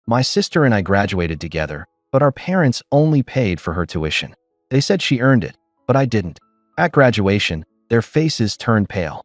My sister and I graduated together, but our parents only paid for her tuition. They said she earned it, but I didn't. At graduation, their faces turned pale.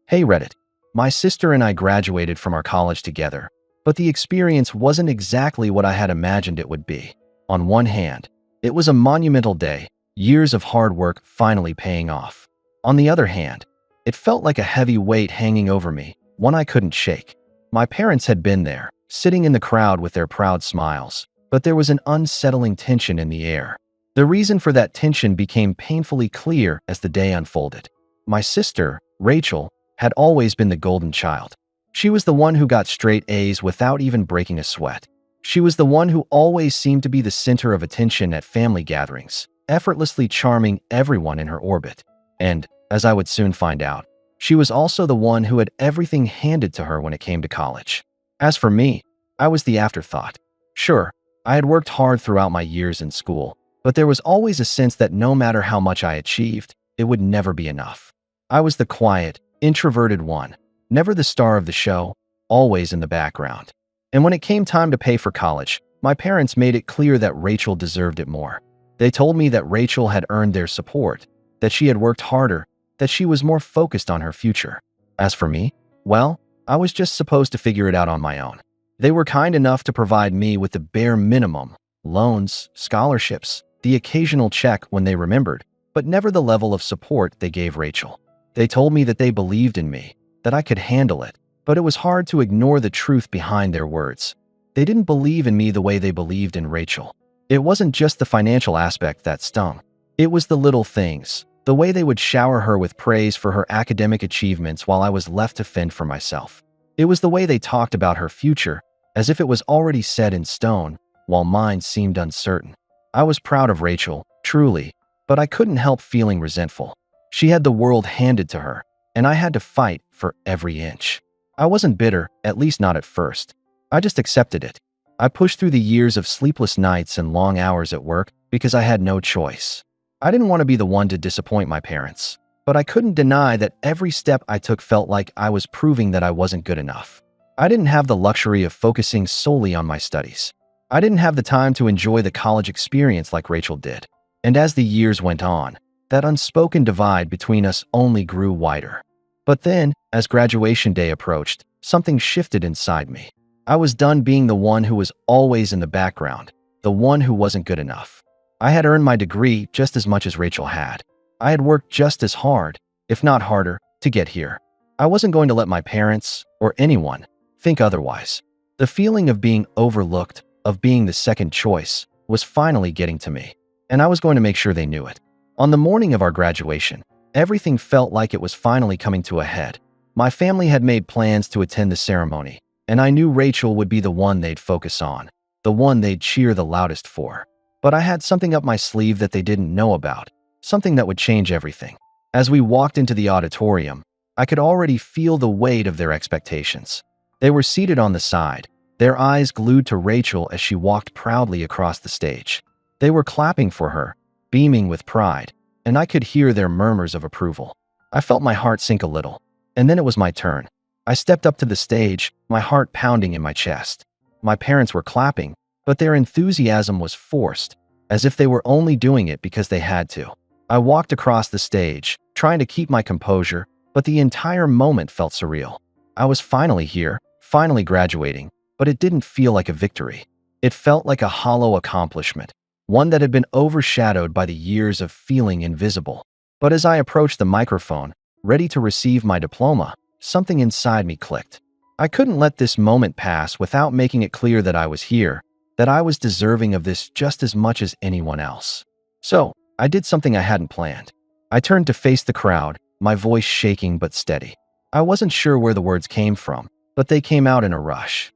Hey Reddit. My sister and I graduated from our college together, but the experience wasn't exactly what I had imagined it would be. On one hand, it was a monumental day, years of hard work finally paying off. On the other hand, it felt like a heavy weight hanging over me, one I couldn't shake. My parents had been there, sitting in the crowd with their proud smiles, but there was an unsettling tension in the air. The reason for that tension became painfully clear as the day unfolded. My sister, Rachel, had always been the golden child. She was the one who got straight A's without even breaking a sweat. She was the one who always seemed to be the center of attention at family gatherings, effortlessly charming everyone in her orbit. And, as I would soon find out, she was also the one who had everything handed to her when it came to college. As for me, I was the afterthought. Sure, I had worked hard throughout my years in school, but there was always a sense that no matter how much I achieved, it would never be enough. I was the quiet, introverted one, never the star of the show, always in the background. And when it came time to pay for college, my parents made it clear that Rachel deserved it more. They told me that Rachel had earned their support, that she had worked harder, that she was more focused on her future. As for me, well, I was just supposed to figure it out on my own. They were kind enough to provide me with the bare minimum: loans, scholarships, the occasional check when they remembered, but never the level of support they gave Rachel. They told me that they believed in me, that I could handle it, but it was hard to ignore the truth behind their words. They didn't believe in me the way they believed in Rachel. It wasn't just the financial aspect that stung. It was the little things, the way they would shower her with praise for her academic achievements while I was left to fend for myself. It was the way they talked about her future, as if it was already set in stone, while mine seemed uncertain. I was proud of Rachel, truly, but I couldn't help feeling resentful. She had the world handed to her, and I had to fight for every inch. I wasn't bitter, at least not at first. I just accepted it. I pushed through the years of sleepless nights and long hours at work because I had no choice. I didn't want to be the one to disappoint my parents, but I couldn't deny that every step I took felt like I was proving that I wasn't good enough. I didn't have the luxury of focusing solely on my studies. I didn't have the time to enjoy the college experience like Rachel did. And as the years went on, that unspoken divide between us only grew wider. But then, as graduation day approached, something shifted inside me. I was done being the one who was always in the background, the one who wasn't good enough. I had earned my degree just as much as Rachel had. I had worked just as hard, if not harder, to get here. I wasn't going to let my parents, or anyone, think otherwise. The feeling of being overlooked, of being the second choice, was finally getting to me, and I was going to make sure they knew it. On the morning of our graduation, everything felt like it was finally coming to a head. My family had made plans to attend the ceremony, and I knew Rachel would be the one they'd focus on, the one they'd cheer the loudest for. But I had something up my sleeve that they didn't know about, something that would change everything. As we walked into the auditorium, I could already feel the weight of their expectations. They were seated on the side, their eyes glued to Rachel as she walked proudly across the stage. They were clapping for her, beaming with pride, and I could hear their murmurs of approval. I felt my heart sink a little, and then it was my turn. I stepped up to the stage, my heart pounding in my chest. My parents were clapping, but their enthusiasm was forced, as if they were only doing it because they had to. I walked across the stage, trying to keep my composure, but the entire moment felt surreal. I was finally here, finally graduating, but it didn't feel like a victory. It felt like a hollow accomplishment, one that had been overshadowed by the years of feeling invisible. But as I approached the microphone, ready to receive my diploma, something inside me clicked. I couldn't let this moment pass without making it clear that I was here, that I was deserving of this just as much as anyone else. So, I did something I hadn't planned. I turned to face the crowd, my voice shaking but steady. I wasn't sure where the words came from, but they came out in a rush.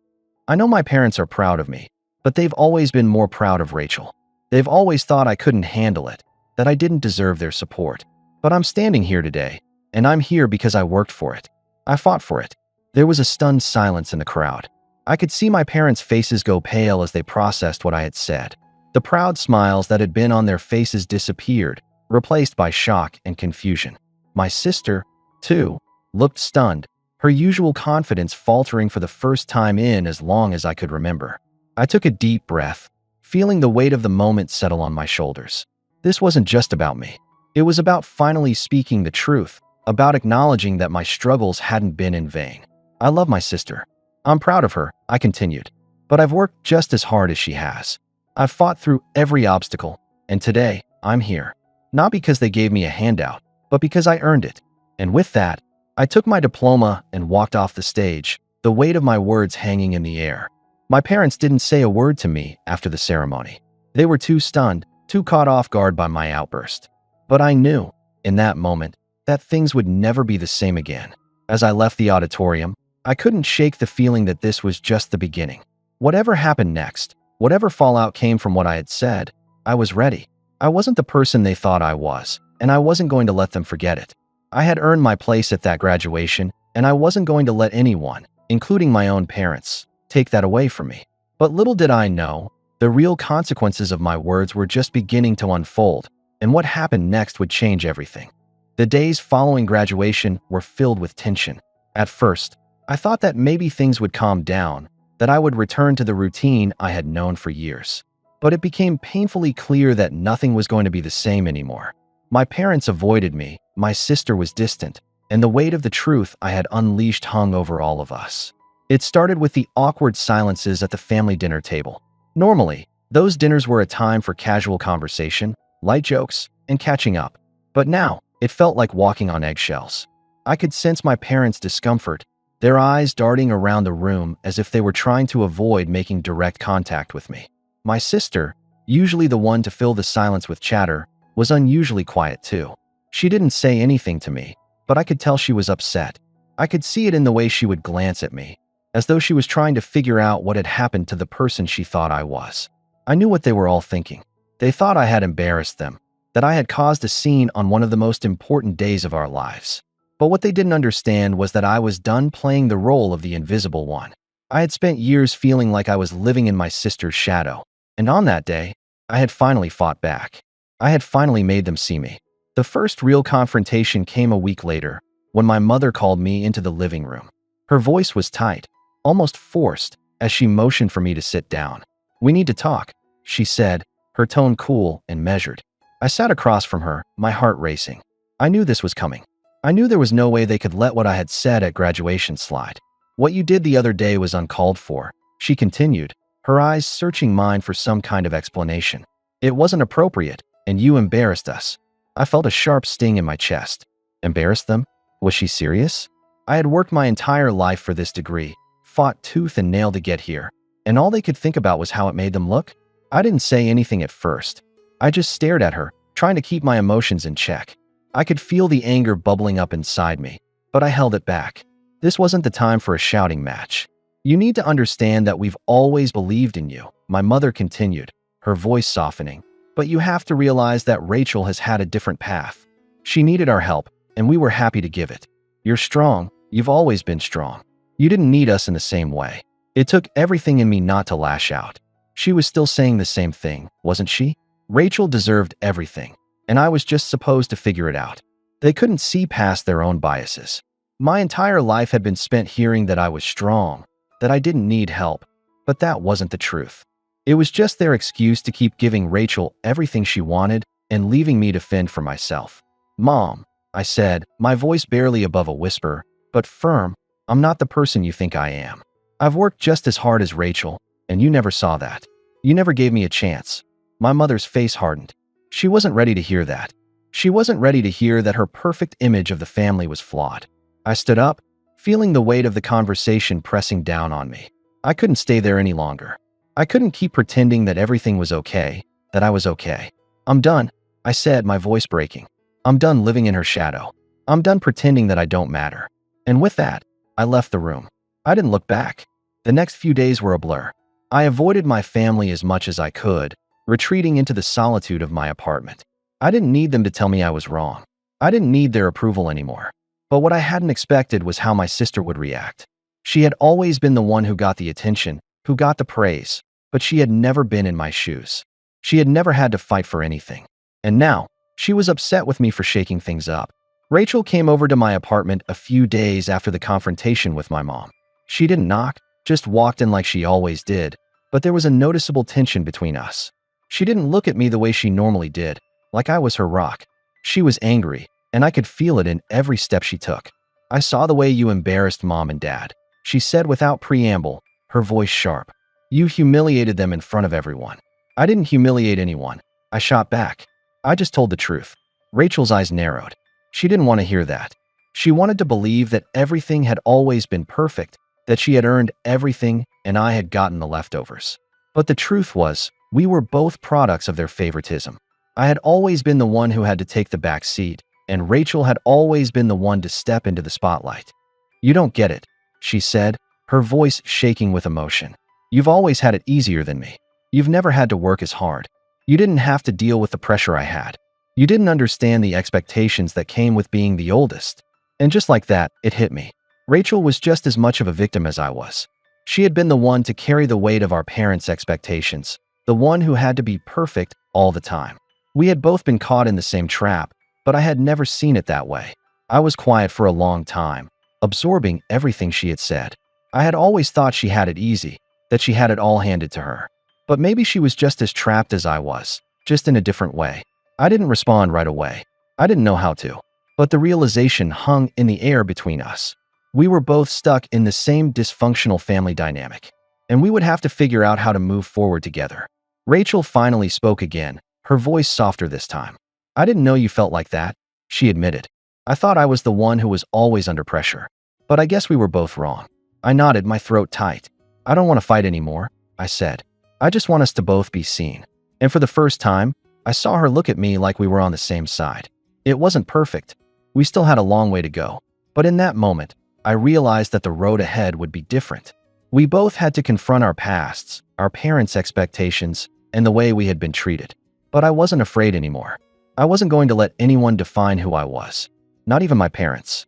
I know my parents are proud of me, but they've always been more proud of Rachel. They've always thought I couldn't handle it, that I didn't deserve their support. But I'm standing here today, and I'm here because I worked for it. I fought for it. There was a stunned silence in the crowd. I could see my parents' faces go pale as they processed what I had said. The proud smiles that had been on their faces disappeared, replaced by shock and confusion. My sister, too, looked stunned, her usual confidence faltering for the first time in as long as I could remember. I took a deep breath, feeling the weight of the moment settle on my shoulders. This wasn't just about me. It was about finally speaking the truth, about acknowledging that my struggles hadn't been in vain. I love my sister. I'm proud of her, I continued. But I've worked just as hard as she has. I've fought through every obstacle, and today, I'm here. Not because they gave me a handout, but because I earned it. And with that, I took my diploma and walked off the stage, the weight of my words hanging in the air. My parents didn't say a word to me after the ceremony. They were too stunned, too caught off guard by my outburst. But I knew, in that moment, that things would never be the same again. As I left the auditorium, I couldn't shake the feeling that this was just the beginning. Whatever happened next, whatever fallout came from what I had said, I was ready. I wasn't the person they thought I was, and I wasn't going to let them forget it. I had earned my place at that graduation, and I wasn't going to let anyone, including my own parents, take that away from me. But little did I know, the real consequences of my words were just beginning to unfold, and what happened next would change everything. The days following graduation were filled with tension. At first, I thought that maybe things would calm down, that I would return to the routine I had known for years. But it became painfully clear that nothing was going to be the same anymore. My parents avoided me, my sister was distant, and the weight of the truth I had unleashed hung over all of us. It started with the awkward silences at the family dinner table. Normally, those dinners were a time for casual conversation, light jokes, and catching up. But now, it felt like walking on eggshells. I could sense my parents' discomfort, their eyes darting around the room as if they were trying to avoid making direct contact with me. My sister, usually the one to fill the silence with chatter, was unusually quiet too. She didn't say anything to me, but I could tell she was upset. I could see it in the way she would glance at me, as though she was trying to figure out what had happened to the person she thought I was. I knew what they were all thinking. They thought I had embarrassed them, that I had caused a scene on one of the most important days of our lives. But what they didn't understand was that I was done playing the role of the invisible one. I had spent years feeling like I was living in my sister's shadow, and on that day, I had finally fought back. I had finally made them see me. The first real confrontation came a week later, when my mother called me into the living room. Her voice was tight, almost forced, as she motioned for me to sit down. "We need to talk," she said, her tone cool and measured. I sat across from her, my heart racing. I knew this was coming. I knew there was no way they could let what I had said at graduation slide. "What you did the other day was uncalled for," she continued, her eyes searching mine for some kind of explanation. "It wasn't appropriate, and you embarrassed us." I felt a sharp sting in my chest. Embarrassed them? Was she serious? I had worked my entire life for this degree, fought tooth and nail to get here, and all they could think about was how it made them look? I didn't say anything at first. I just stared at her, trying to keep my emotions in check. I could feel the anger bubbling up inside me, but I held it back. This wasn't the time for a shouting match. "You need to understand that we've always believed in you," my mother continued, her voice softening. "But you have to realize that Rachel has had a different path. She needed our help, and we were happy to give it. You're strong. You've always been strong. You didn't need us in the same way." It took everything in me not to lash out. She was still saying the same thing, wasn't she? Rachel deserved everything, and I was just supposed to figure it out. They couldn't see past their own biases. My entire life had been spent hearing that I was strong, that I didn't need help, but that wasn't the truth. It was just their excuse to keep giving Rachel everything she wanted and leaving me to fend for myself. "Mom," I said, my voice barely above a whisper, but firm, "I'm not the person you think I am. I've worked just as hard as Rachel, and you never saw that. You never gave me a chance." My mother's face hardened. She wasn't ready to hear that. She wasn't ready to hear that her perfect image of the family was flawed. I stood up, feeling the weight of the conversation pressing down on me. I couldn't stay there any longer. I couldn't keep pretending that everything was okay, that I was okay. "I'm done," I said, my voice breaking. "I'm done living in her shadow. I'm done pretending that I don't matter." And with that, I left the room. I didn't look back. The next few days were a blur. I avoided my family as much as I could, retreating into the solitude of my apartment. I didn't need them to tell me I was wrong. I didn't need their approval anymore. But what I hadn't expected was how my sister would react. She had always been the one who got the attention, who got the praise, but she had never been in my shoes. She had never had to fight for anything. And now, she was upset with me for shaking things up. Rachel came over to my apartment a few days after the confrontation with my mom. She didn't knock, just walked in like she always did, but there was a noticeable tension between us. She didn't look at me the way she normally did, like I was her rock. She was angry, and I could feel it in every step she took. "I saw the way you embarrassed Mom and Dad," she said without preamble, her voice sharp. "You humiliated them in front of everyone." "I didn't humiliate anyone," I shot back. "I just told the truth." Rachel's eyes narrowed. She didn't want to hear that. She wanted to believe that everything had always been perfect, that she had earned everything and I had gotten the leftovers. But the truth was, we were both products of their favoritism. I had always been the one who had to take the back seat, and Rachel had always been the one to step into the spotlight. "You don't get it," she said, her voice shaking with emotion. "You've always had it easier than me. You've never had to work as hard. You didn't have to deal with the pressure I had. You didn't understand the expectations that came with being the oldest." And just like that, it hit me. Rachel was just as much of a victim as I was. She had been the one to carry the weight of our parents' expectations, the one who had to be perfect all the time. We had both been caught in the same trap, but I had never seen it that way. I was quiet for a long time, absorbing everything she had said. I had always thought she had it easy, that she had it all handed to her. But maybe she was just as trapped as I was, just in a different way. I didn't respond right away. I didn't know how to. But the realization hung in the air between us. We were both stuck in the same dysfunctional family dynamic, and we would have to figure out how to move forward together. Rachel finally spoke again, her voice softer this time. "I didn't know you felt like that," she admitted. "I thought I was the one who was always under pressure. But I guess we were both wrong." I nodded, my throat tight. "I don't want to fight anymore," I said. "I just want us to both be seen." And for the first time, I saw her look at me like we were on the same side. It wasn't perfect. We still had a long way to go. But in that moment, I realized that the road ahead would be different. We both had to confront our pasts, our parents' expectations, and the way we had been treated. But I wasn't afraid anymore. I wasn't going to let anyone define who I was. Not even my parents.